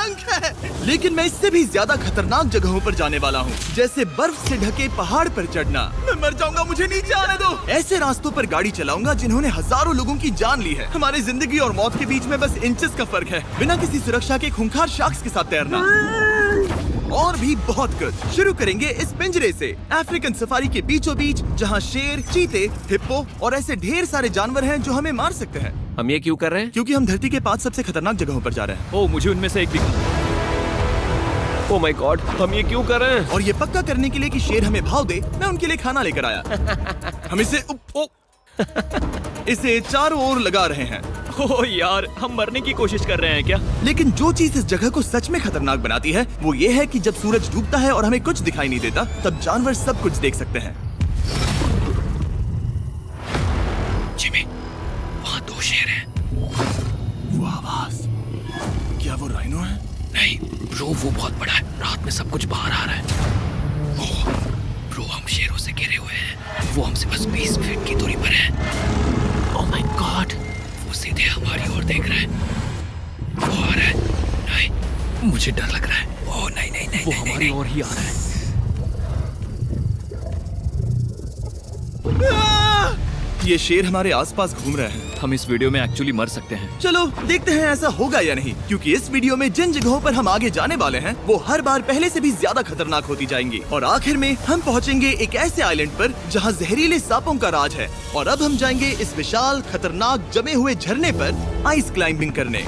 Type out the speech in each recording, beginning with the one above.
भयंकर है। लेकिन मैं इससे भी ज्यादा खतरनाक जगहों पर जाने वाला हूँ, जैसे बर्फ से ढके पहाड़ पर चढ़ना। मैं मर जाऊंगा, मुझे नीचे आने दो। ऐसे रास्तों पर गाड़ी चलाऊंगा जिन्होंने हजारों लोगों की जान ली है। हमारी जिंदगी और मौत के बीच में बस इंचेस का फर्क है। बिना किसी सुरक्षा के खूंखार शार्क्स के साथ तैरना और भी बहुत कुछ। शुरू करेंगे इस पिंजरे से, अफ्रीकन सफारी के बीचों बीच, जहाँ शेर, चीते, हिप्पो और ऐसे ढेर सारे जानवर हैं जो हमें मार सकते हैं। हम ये क्यों कर रहे हैं? क्योंकि हम धरती के 5 सबसे खतरनाक जगहों पर जा रहे हैं। ओह, मुझे उनमें से एक दिखा। ओह माय गॉड, हम ये क्यों कर रहे हैं? और ये पक्का करने के लिए कि शेर हमें भाव दे, मैं उनके लिए खाना लेकर आया। हम इसे चारों ओर लगा रहे हैं। ओह यार, हम मरने की कोशिश कर रहे हैं क्या? लेकिन जो चीज इस जगह को सच में खतरनाक बनाती है वो ये है कि जब सूरज डूबता है और हमें कुछ दिखाई नहीं देता, तब जानवर सब कुछ देख सकते हैं। जिमी, वहाँ 2 शेर हैं। वो आवाज, क्या वो राइनो है? नहीं ब्रो, वो बहुत बड़ा है। रात में सब कुछ बाहर आ रहा है। ओह ब्रो, हम शेरों से घिरे हुए हैं। वो हमसे बस 20 फीट की दूरी पर है। ओह माय गॉड, वो सीधे हमारी ओर देख रहा है। वो आ रहा है। नहीं, मुझे डर लग रहा है। ओह नहीं नहीं नहीं, वो हमारी ओर ही आ रहा है। ये शेर हमारे आसपास घूम रहे हैं। हम इस वीडियो में एक्चुअली मर सकते हैं। चलो देखते हैं ऐसा होगा या नहीं, क्योंकि इस वीडियो में जिन जगहों पर हम आगे जाने वाले हैं वो हर बार पहले से भी ज्यादा खतरनाक होती जाएंगी। और आखिर में हम पहुंचेंगे एक ऐसे आइलैंड पर जहां जहरीले सांपों का राज है। और अब हम जाएंगे इस विशाल खतरनाक जमे हुए झरने पर आइस क्लाइंबिंग करने।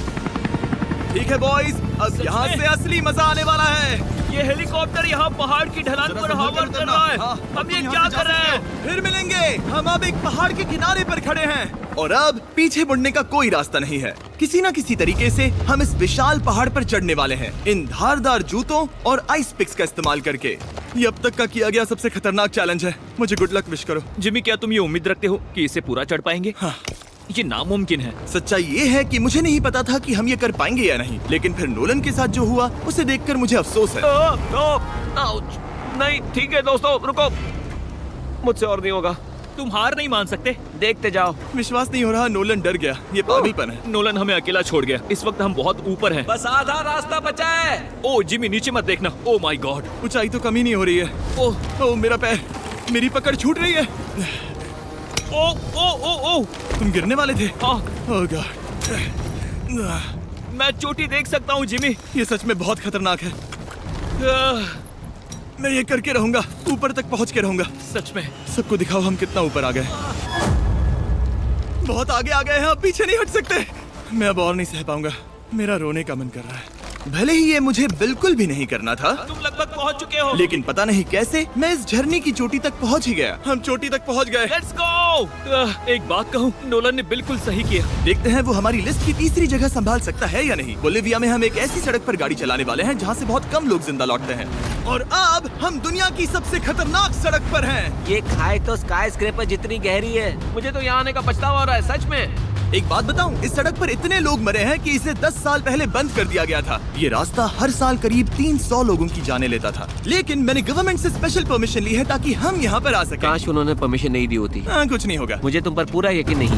ठीक है बॉयज, अब यहाँ से असली मजा आने वाला है। ये हेलीकॉप्टर यहाँ पहाड़ की ढलान पर हवा कर रहा है। हम ये क्या कर रहे हैं? फिर मिलेंगे। हम अब एक पहाड़ के किनारे पर खड़े हैं और अब पीछे मुड़ने का कोई रास्ता नहीं है। किसी न किसी तरीके से हम इस विशाल पहाड़ पर चढ़ने वाले हैं, इन धारदार जूतों और आइस पिक्स का इस्तेमाल करके। ये अब तक का किया गया सबसे खतरनाक चैलेंज है। मुझे गुड लक विश करो। जिमी, क्या तुम ये उम्मीद रखते हो कि इसे पूरा चढ़ पाएंगे? हाँ। ये नामुमकिन है। सच्चाई ये है कि मुझे नहीं पता था कि हम ये कर पाएंगे या नहीं, लेकिन फिर नोलन के साथ जो हुआ उसे देखकर मुझे अफसोस है। नहीं ठीक है दोस्तों, रुको, मुझसे और नहीं होगा। तुम हार नहीं मान सकते, देखते जाओ। विश्वास नहीं हो रहा, नोलन डर गया। ये पागलपन है। नोलन हमें अकेला छोड़ गया। इस वक्त हम बहुत ऊपर हैं। बस आधा रास्ता बचा है। ओह जिमी, नीचे मत देखना। ओह माय गॉड, ऊंचाई तो कमी नहीं हो रही है। ओह मेरा पैर, मेरी पकड़ छूट रही है। ओह तुम गिरने वाले थे। ओह गॉड, मैं चोटी देख सकता हूँ जिमी। ये सच में बहुत खतरनाक है। मैं ये करके रहूंगा, ऊपर तक पहुंच के रहूंगा। सच में। सबको दिखाओ हम कितना ऊपर आ गए। बहुत आगे आ गए हैं, अब पीछे नहीं हट सकते। मैं अब और नहीं सह पाऊंगा, मेरा रोने का मन कर रहा है। भले ही ये मुझे बिल्कुल भी नहीं करना था। तुम लगभग पहुंच चुके हो, लेकिन पता नहीं कैसे मैं इस झरने की चोटी तक पहुंच ही गया। हम चोटी तक पहुंच गए। Let's go. एक बात कहूँ, नोलन ने बिल्कुल सही किया। देखते हैं वो हमारी लिस्ट की तीसरी जगह संभाल सकता है या नहीं। बोलिविया में हम एक ऐसी सड़क पर गाड़ी चलाने वाले हैं जहाँ से बहुत कम लोग जिंदा लौटते हैं। और अब हम दुनिया की सबसे खतरनाक सड़क पर हैं। ये खाई तो स्काई स्क्रैपर जितनी गहरी है। मुझे तो यहाँ आने का पछतावा हो रहा है, सच में। एक बात बताऊं, इस सड़क पर इतने लोग मरे हैं कि इसे 10 साल पहले बंद कर दिया गया था। ये रास्ता हर साल करीब 300 लोगों की जाने लेता था। लेकिन मैंने गवर्नमेंट से स्पेशल परमिशन ली है ताकि हम यहाँ पर आ सकें। काश उन्होंने परमिशन नहीं दी होती। कुछ नहीं होगा। मुझे तुम पर पूरा यकीन नहीं है।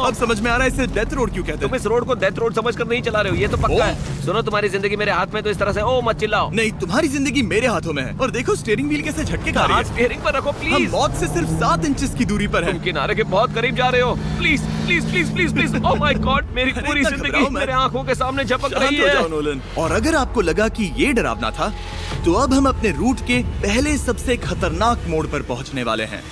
अब समझ में आ रहा है इसे डेथ रोड क्यों कहते तुम हैं। इस रोड को डेथ रोड समझकर नहीं चला रहे हो, ये तो पक्का है। सुनो, तुम्हारी जिंदगी मेरे हाथ में, तो इस तरह से ओ मत चिल्लाओ। नहीं, तुम्हारी जिंदगी मेरे हाथों में है। और देखो स्टीयरिंग व्हील कैसे झटके खा रही हाथ है। स्टीयरिंग पर रखो हम प्लीज। मौत से सिर्फ 7 इंचेस की दूरी पर तुम हैं। किनारे के बहुत करीब जा रहे हो। Please please please please please. Oh my God, मेरी अरे पूरी इतना जिंदगी घबराओ मत। मेरे आंखों के सामने झपक शांत रही हो जाओ है। नोलन। और अगर आपको लगा कि ये डरावना था, तो अब हम अपने रूट के पहले सबसे खतरनाक मोड़ पर पहुंचने वाले हैं।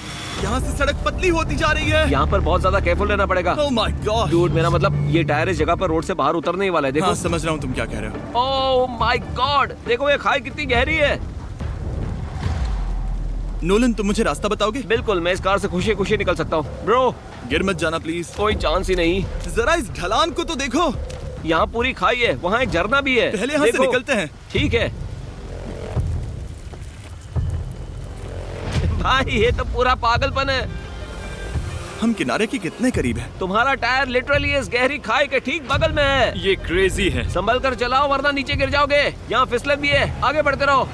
यहाँ से सड़क पतली होती जा रही है। यहाँ पर बहुत ज्यादा केयरफुल रहना पड़ेगा। Oh my God! डूड, मेरा मतलब ये टायर इस जगह पर रोड से बाहर उतरने ही वाला है। देखो। हाँ, समझ रहा हूँ तुम क्या कह रहे हो। ओह माय गॉड, देखो ये खाई कितनी गहरी है। नोलन, तुम मुझे रास्ता बताओगे? बिल्कुल, मैं इस कार से खुशी खुशी निकल सकता हूँ। ब्रो, गिर मत जाना प्लीज। कोई चांस ही नहीं। जरा इस ढलान को तो देखो। यहाँ पूरी खाई है, वहाँ एक झरना भी है। पहले यहाँ से देखो। निकलते हैं। ठीक है भाई, ये तो पूरा पागलपन है। हम किनारे के कितने करीब हैं? तुम्हारा टायर लिटरली इस गहरी खाई के ठीक बगल में है। ये क्रेजी है। संभल कर चलाओ वरना नीचे गिर जाओगे। यहाँ फिसलन भी है, आगे बढ़ते रहो।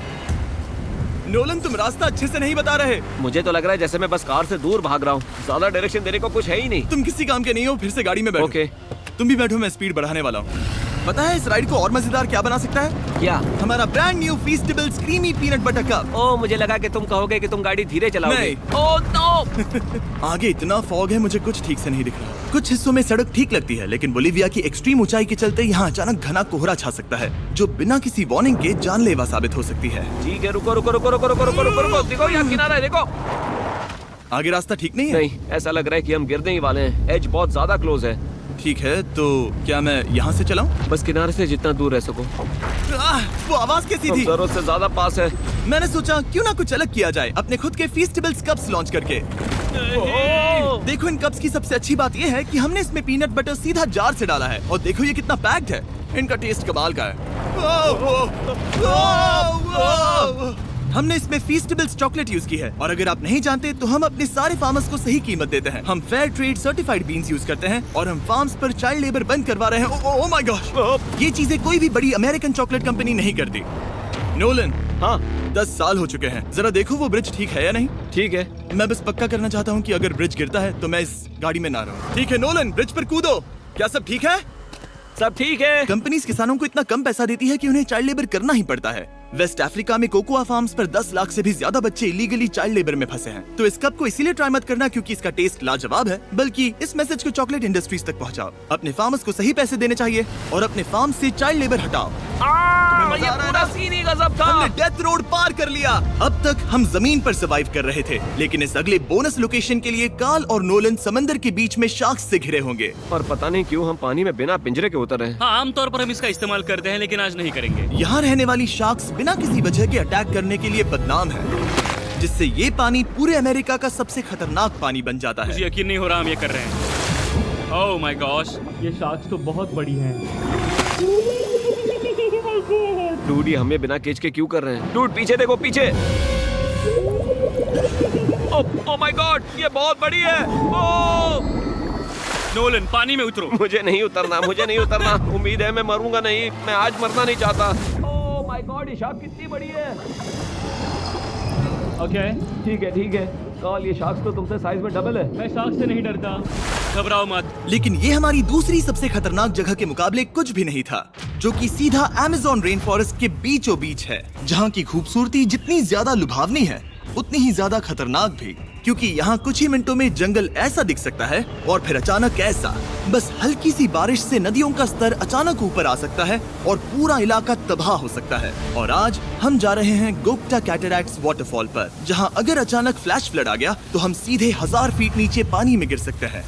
नोलन, तुम रास्ता अच्छे से नहीं बता रहे। मुझे तो लग रहा है जैसे मैं बस कार से दूर भाग रहा हूँ। ज्यादा डायरेक्शन देने को कुछ है ही नहीं। तुम किसी काम के नहीं हो, फिर से गाड़ी में बैठो। ओके। तुम भी बैठो, मैं स्पीड बढ़ाने वाला हूँ। पता है इस राइड को और मजेदार क्या बना सकता है? क्या? हमारा brand new Feastable creamy peanut butter cup. ओ, मुझे लगा कि तुम कहोगे कि तुम गाड़ी धीरे चलाओगे। नहीं। Oh no! आगे इतना फॉग है मुझे कुछ ठीक से नहीं दिख रहा। कुछ हिस्सों में सड़क ठीक लगती है, लेकिन बोलीविया की एक्सट्रीम ऊंचाई के चलते यहाँ अचानक घना कोहरा छा सकता है, जो बिना किसी वार्निंग के जानलेवा साबित हो सकती है। ठीक है, रुको रुको रुको रुको रुको रुको रुको रुको, देखो यहाँ किनारा है, देखो। आगे रास्ता ठीक नहीं है? नहीं, ऐसा लग रहा है कि हम गिरने ही वाले हैं। एज बहुत ज्यादा क्लोज है। ठीक है, तो क्या मैं यहाँ से चलाऊं? बस किनारे से जितना दूर रह सको। वो आवाज कैसी हम थी? जरूरत से ज्यादा पास है। मैंने सोचा क्यों ना कुछ अलग किया जाए अपने खुद के फीस्टेबल्स कप्स लॉन्च करके। ओह! देखो इन कप्स की सबसे अच्छी बात ये है कि हमने इसमें पीनट बटर सीधा जार से डाला है, और देखो ये कितना पैक्ड है। इनका टेस्ट कमाल का है। हमने इसमें फीस्टेबल्स चॉकलेट यूज की है, और अगर आप नहीं जानते तो हम अपने सारे फार्मर्स को सही कीमत देते हैं। हम fair trade certified beans use करते हैं, और हम फार्म्स पर चाइल्ड लेबर बंद करवा रहे हैं। ओह माय गॉश, ये चीजें कोई भी बड़ी अमेरिकन चॉकलेट कंपनी नहीं करती। नोलन, हाँ, 10 साल हो चुके हैं, जरा देखो वो ब्रिज ठीक है या नहीं। ठीक है। मैं बस पक्का करना चाहता हूँ कि अगर ब्रिज गिरता है तो मैं इस गाड़ी में ना रहूं। ठीक है नोलन, ब्रिज पर कूदो। क्या सब ठीक है? सब ठीक है। कंपनीज किसानों को इतना कम पैसा देती है कि उन्हें चाइल्ड लेबर करना ही पड़ता है। वेस्ट अफ्रीका में कोकोआ फार्म्स पर 10 लाख से भी ज्यादा बच्चे इलीगली चाइल्ड लेबर में फंसे हैं। तो इस कप को इसीलिए ट्राई मत करना क्योंकि इसका टेस्ट लाजवाब है, बल्कि इस मैसेज को चॉकलेट इंडस्ट्रीज तक पहुंचाओ। अपने फार्मर्स को सही पैसे देने चाहिए और अपने फार्म से चाइल्ड लेबर हटाओ। ये पूरा सीन ही गजब था। हमने डेथ रोड पार कर लिया। अब तक हम जमीन पर सर्वाइव कर रहे थे, लेकिन इस अगले बोनस लोकेशन के लिए कार्ल और नोलन समंदर के बीच में शार्क्स से घिरे होंगे। और पता नहीं क्यों हम पानी में बिना पिंजरे के उतर रहे हैं। हाँ, आमतौर पर हम इसका इस्तेमाल करते हैं, लेकिन आज नहीं करेंगे। यहाँ रहने वाली शार्क्स बिना किसी वजह के अटैक करने के लिए बदनाम है, जिससे ये पानी पूरे अमेरिका का सबसे खतरनाक पानी बन जाता मुझे है। यकीन नहीं हो रहा हम ये कर रहे हैं। ओह माय गॉश, ये शार्क्स तो बहुत बड़ी हैं। डूड, ये हमें बिना केज के क्यों कर रहे हैं? डूड, पीछे देखो, पीछे। ओह माय गॉड, ये बहुत बड़ी है। ओह! नोलन, पानी में उतरो। मुझे नहीं उतरना, मुझे नहीं उतरना। उम्मीद है मैं मरूंगा नहीं। मैं आज मरना नहीं चाहता। ओह माय गॉड, ये शार्क कितनी बड़ी है। ओके, ठीक है, ठीक है। कार्ल, ये शार्क तो तुमसे साइज में डबल है। मैं शार्क से नहीं डरता, घबराओ मत। लेकिन ये हमारी दूसरी सबसे खतरनाक जगह के मुकाबले कुछ भी नहीं था, जो कि सीधा अमेज़न रेन फॉरेस्ट के बीचों बीच है, जहाँ की खूबसूरती जितनी ज्यादा लुभावनी है उतनी ही ज्यादा खतरनाक भी, क्योंकि यहाँ कुछ ही मिनटों में जंगल ऐसा दिख सकता है और फिर अचानक ऐसा। बस हल्की सी बारिश से नदियों का स्तर अचानक ऊपर आ सकता है और पूरा इलाका तबाह हो सकता है। और आज हम जा रहे हैं गोप्टा कैटरैक्ट्स वाटरफॉल पर, जहाँ अगर अचानक फ्लैश फ्लड आ गया तो हम सीधे 1000 फीट नीचे पानी में गिर सकते हैं,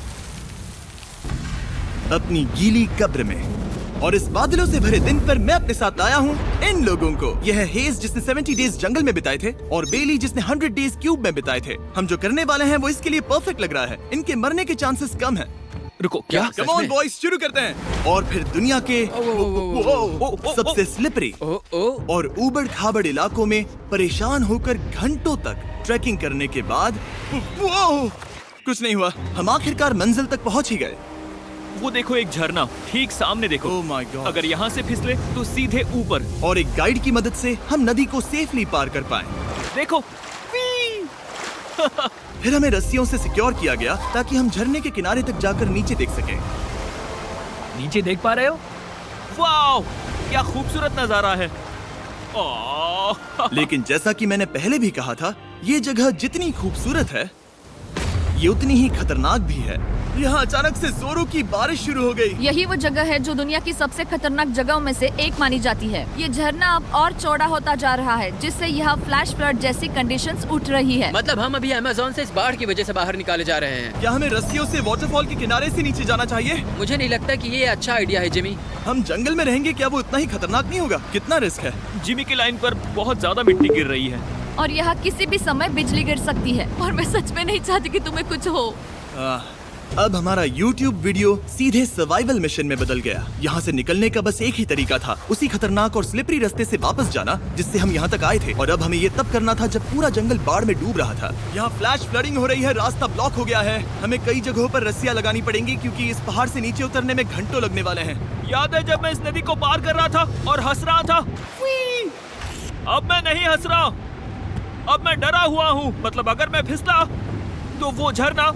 अपनी गीली कब्र में। और इस बादलों से भरे दिन पर मैं अपने साथ लाया हूँ इन लोगों को। यह है हेज जिसने 70 डेज जंगल में बिताए थे, और बेली जिसने 100 डेज क्यूब में बिताए थे। हम जो करने वाले हैं वो इसके लिए परफेक्ट लग रहा है। इनके मरने के चांसेस कम हैं। रुको, क्या? कम ऑन बॉयज, शुरू करते हैं। और फिर दुनिया के सबसे स्लिपरी और ऊबड़ खाबड़ इलाकों में परेशान होकर घंटों तक ट्रैकिंग करने के बाद कुछ नहीं हुआ, हम आखिरकार मंजिल तक पहुंच ही गए। वो देखो, एक झरना ठीक सामने देखो। Oh my God. अगर यहाँ से फिसले तो सीधे ऊपर। और एक गाइड की मदद से हम नदी को सेफली पार कर पाए। देखो। फिर हमें रस्सियों से सिक्योर किया गया ताकि हम झरने के किनारे तक जाकर नीचे देख सकें। नीचे देख पा रहे हो? वाओ, क्या खूबसूरत नजारा है। ओह। लेकिन जैसा कि मैंने पहले भी कहा था, ये जगह जितनी खूबसूरत है ये उतनी ही खतरनाक भी है। यहाँ अचानक से जोरों की बारिश शुरू हो गई। यही वो जगह है जो दुनिया की सबसे खतरनाक जगहों में से एक मानी जाती है। ये झरना अब और चौड़ा होता जा रहा है, जिससे यहाँ फ्लैश फ्लड जैसी कंडीशंस उठ रही है। मतलब हम अभी अमेज़न से इस बाढ़ की वजह से बाहर निकाले जा रहे हैं। क्या हमें रस्सियों से वाटरफॉल के किनारे से नीचे जाना चाहिए? मुझे नहीं लगता कि ये अच्छा आइडिया है जिमी। हम जंगल में रहेंगे, क्या वो उतना ही खतरनाक नहीं होगा? कितना रिस्क है? जिमी की लाइन पर बहुत ज्यादा मिट्टी गिर रही है। और यहाँ किसी भी समय बिजली गिर सकती है, और मैं सच में नहीं चाहती कि तुम्हें कुछ हो। अब हमारा YouTube वीडियो सीधे सर्वाइवल मिशन में बदल गया। यहाँ से निकलने का बस एक ही तरीका था, उसी खतरनाक और स्लिपरी रास्ते से वापस जाना जिससे हम यहाँ तक आए थे। और अब हमें ये तब करना था जब पूरा जंगल बाढ़ में डूब रहा था। यहाँ फ्लैश फ्लडिंग हो रही है, रास्ता ब्लॉक हो गया है। हमें कई जगहों पर रस्सियाँ लगानी पड़ेंगी क्योंकि इस पहाड़ से नीचे उतरने में घंटों लगने वाले हैं। याद है जब मैं इस नदी को पार कर रहा था और हंस रहा था? अब मैं नहीं हंस रहा, अब मैं डरा हुआ हूँ। मतलब अगर मैं फिसला तो वो झरना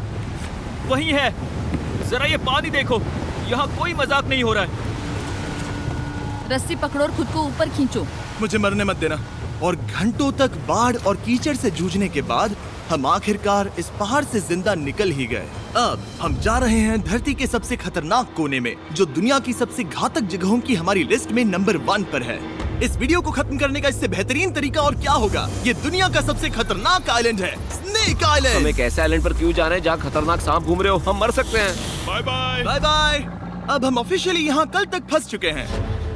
वही है। जरा ये पानी देखो, यहाँ कोई मजाक नहीं हो रहा है। रस्सी पकड़ो और खुद को ऊपर खींचो। मुझे मरने मत देना। और घंटों तक बाढ़ और कीचड़ से जूझने के बाद हम आखिरकार इस पहाड़ से जिंदा निकल ही गए। अब हम जा रहे हैं धरती के सबसे खतरनाक कोने में, जो दुनिया की सबसे घातक जगहों की हमारी लिस्ट में नंबर 1 पर है। इस वीडियो को खत्म करने का इससे बेहतरीन तरीका और क्या होगा? ये दुनिया का सबसे खतरनाक आइलैंड है, स्नेक हम आइलैंड। एक ऐसे आइलैंड पर क्यों जा रहे हैं जहाँ खतरनाक सांप घूम रहे हो? हम मर सकते हैं। Bye bye. Bye bye. अब हम ऑफिशियली यहाँ कल तक फंस चुके हैं।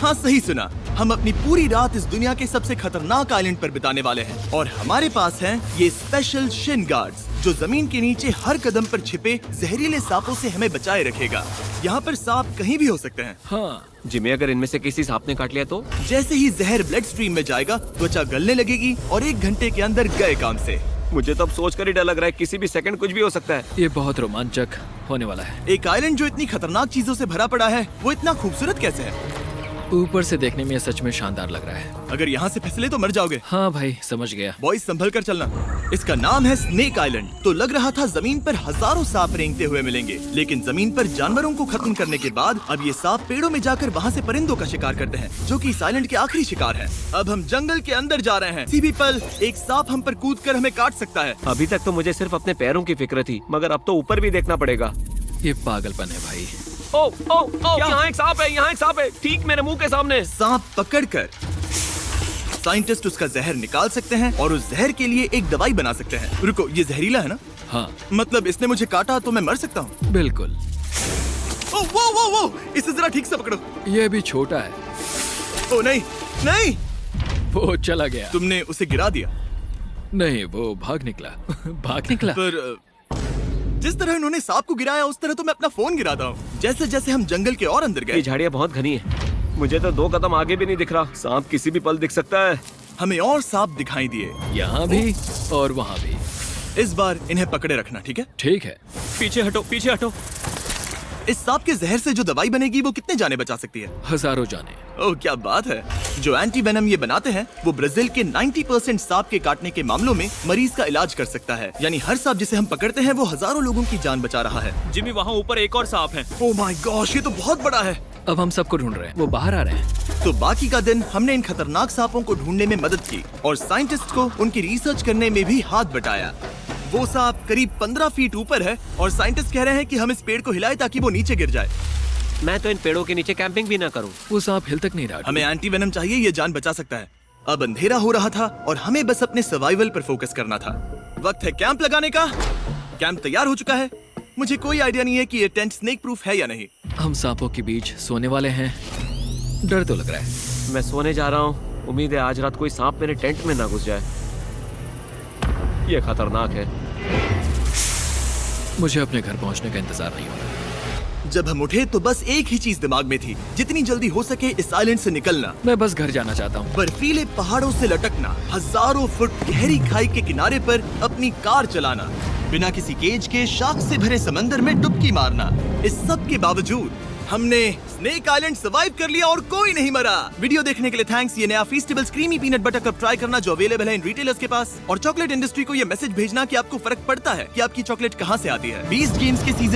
हाँ, सही सुना। हम अपनी पूरी रात इस दुनिया के सबसे खतरनाक आइलैंड पर बिताने वाले हैं और हमारे पास हैं ये स्पेशल शिन गार्ड्स, जो जमीन के नीचे हर कदम पर छिपे जहरीले सांपों से हमें बचाए रखेगा। यहाँ पर सांप कहीं भी हो सकते हैं। हाँ, जिमी, अगर इनमें से किसी सांप ने काट लिया तो? जैसे ही जहर ब्लड स्ट्रीम में जाएगा, त्वचा गलने लगेगी और 1 घंटे के अंदर गए काम से। मुझे तो अब सोचकर ही डर लग रहा है, किसी भी सेकंड कुछ भी हो सकता है। ये बहुत रोमांचक होने वाला है। एक आइलैंड जो इतनी खतरनाक चीजों से भरा पड़ा है, वो इतना खूबसूरत कैसे है? ऊपर से देखने में ये सच में शानदार लग रहा है। अगर यहाँ से फिसले तो मर जाओगे। हाँ भाई, समझ गया। बॉयज, संभल कर चलना। इसका नाम है स्नेक आइलैंड। तो लग रहा था जमीन पर हजारों सांप रेंगते हुए मिलेंगे, लेकिन जमीन पर जानवरों को खत्म करने के बाद अब ये सांप पेड़ों में जाकर वहाँ से परिंदों का शिकार करते हैं, जो कि इस आइलैंड के आखिरी शिकार है। अब हम जंगल के अंदर जा रहे हैं। किसी भी पल एक सांप हम पर कूद कर हमें काट सकता है। अभी तक तो मुझे सिर्फ अपने पैरों की फिक्र थी, मगर अब तो ऊपर भी देखना पड़ेगा। ये पागलपन है भाई। ओ ओ ओ, यहाँ एक सांप है, यहाँ एक सांप है, ठीक मेरे मुंह के सामने। सांप पकड़कर साइंटिस्ट उसका जहर निकाल सकते हैं और उस जहर के लिए एक दवाई बना सकते हैं। रुको, ये जहरीला है ना? हाँ, मतलब इसने मुझे काटा तो मैं मर सकता हूँ? बिल्कुल। ओ, वो, इसे जरा ठीक से पकड़ो। ये भी छोटा है। ओ नहीं, नहीं, वो चला गया। तुमने उसे गिरा दिया। नहीं, वो भाग निकला। भाग निकला। पर जिस तरह उन्होंने सांप को गिराया, उस तरह तो मैं अपना फोन गिराता हूँ। जैसे जैसे हम जंगल के और अंदर ये गए, झाड़ियाँ बहुत घनी है, मुझे तो 2 कदम आगे भी नहीं दिख रहा। सांप किसी भी पल दिख सकता है। हमें और सांप दिखाई दिए। यहाँ भी और वहाँ भी। इस बार इन्हें पकड़े रखना, ठीक है? ठीक है। पीछे हटो, पीछे हटो। इस सांप के जहर से जो दवाई बनेगी, वो कितने जाने बचा सकती है? हजारों जाने। ओह, क्या बात है। जो एंटी वेनम ये बनाते हैं, वो ब्राजील के 90% सांप के काटने के मामलों में मरीज का इलाज कर सकता है। यानी हर सांप जिसे हम पकड़ते हैं, वो हजारों लोगों की जान बचा रहा है। जिमी, वहाँ ऊपर एक और सांप है। ओह माय गॉश, ये तो बहुत बड़ा है। अब हम सबको ढूंढ रहे हैं। वो बाहर आ रहे हैं। तो बाकी का दिन हमने इन खतरनाक सांपों को ढूंढने में मदद की और साइंटिस्ट को उनकी रिसर्च करने में भी हाथ बटाया। वो सांप करीब 15 फीट ऊपर है और साइंटिस्ट कह रहे हैं कि हम इस पेड़ को हिलाएं ताकि वो नीचे गिर जाए। मैं तो इन पेड़ों के नीचे कैंपिंग भी ना करूं। वो सांप हिल तक नहीं रहा। हमें एंटी वेनम चाहिए, ये जान बचा सकता है। अब अंधेरा हो रहा था और हमें बस अपने सर्वाइवल पर फोकस करना था। वक्त है कैंप लगाने का। कैंप तैयार हो चुका है। मुझे कोई आइडिया नहीं है कि ये टेंट स्नेक प्रूफ है या नहीं। हम सांपों के बीच सोने वाले हैं। डर तो लग रहा है। मैं सोने जा रहा हूँ। उम्मीद है आज रात कोई सांप मेरे टेंट में ना घुस जाए। ये खतरनाक है। मुझे अपने घर पहुंचने का इंतजार नहीं हो रहा। जब हम उठे तो बस एक ही चीज दिमाग में थी, जितनी जल्दी हो सके इस आइलैंड से निकलना। मैं बस घर जाना चाहता हूँ। बर्फीले पहाड़ों से लटकना, हजारों फुट गहरी खाई के किनारे पर अपनी कार चलाना, बिना किसी केज के शार्क से भरे समंदर में डुबकी मारना। इस सब के बावजूद हमने स्नेक आइलैंड सर्वाइव कर लिया और कोई नहीं मरा। वीडियो देखने के लिए थैंक्स। ये नया Feastables creamy peanut butter cup try करना, जो अवेलेबल है इन रिटेलर्स के पास। और चॉकलेट इंडस्ट्री को ये मैसेज भेजना कि आपको फर्क पड़ता है कि आपकी चॉकलेट कहाँ से आती है। बीस्ट गेम्स के सीजन